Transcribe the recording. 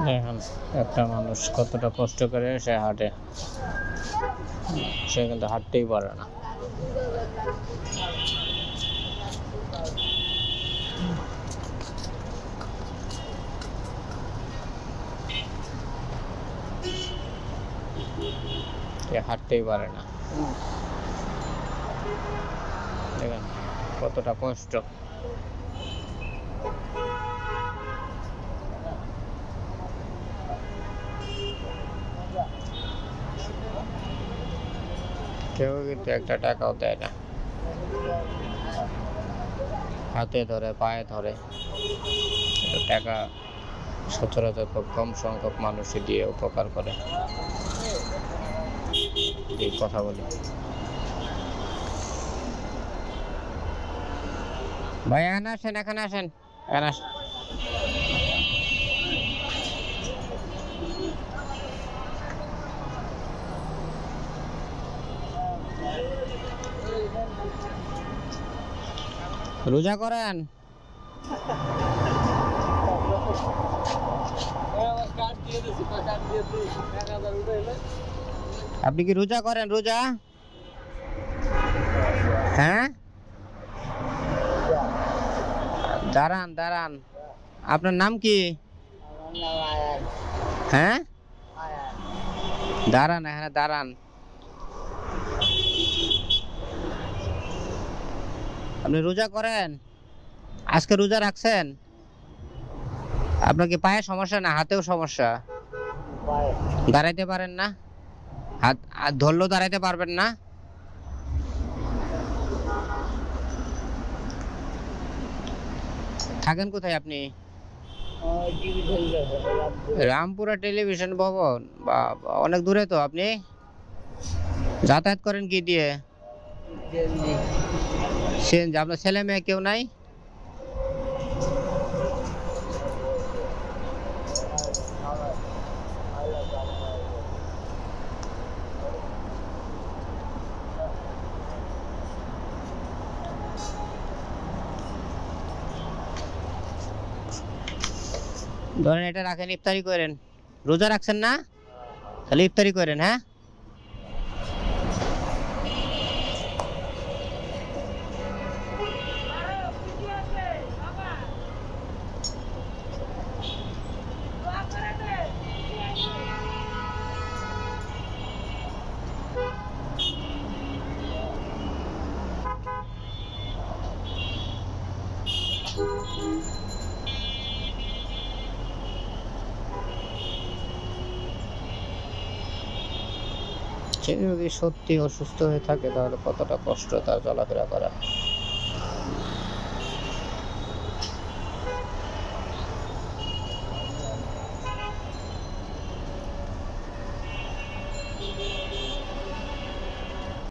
দেখেন একটা মানুষ কতটা কষ্ট করে সে হাঁটে, সে কিন্তু হাঁটতেই পারে না। হাঁটতেই পারে না, দেখেন কতটা কষ্ট। কেউ কিন্তু একটা টাকাও দেয় না, হাতে ধরে পায়ে ধরে। টাকা সচরাচর খুব কম সংখ্যক মানুষই দিয়ে উপকার করে। এই কথা বলি ভাই, এখানে আসেন, এখানে আসেন, এখানে আসেন। রোজা করেন? আপনি কি রোজা করেন? রোজা? হ্যাঁ, দাঁড়ান দাঁড়ান, আপনার নাম কি? হ্যাঁ, দাঁড়ান, এখানে দাঁড়ান। আপনি রোজা করেন? আজকে রোজা রাখছেন? আপনার কি পায়ে সমস্যা না হাতেও সমস্যা? দাঁড়াইতে পারেন না? হাত ধরলেও দাঁড়াইতে পারবেন না? থাকেন কোথায় আপনি? রামপুরা টেলিভিশন ভবন, বা অনেক দূরে তো। আপনি যাতায়াত করেন কি দিয়ে? আপনার ছেলে মেয়ে কেউ নাই? ধরেন এটা রাখেন, ইফতারি করেন। রোজা রাখছেন না? তাহলে ইফতারি করেন। হ্যাঁ, সে যদি সত্যি অসুস্থ হয়ে থাকে তাহলে কতটা কষ্ট তার চলাফেরা করা।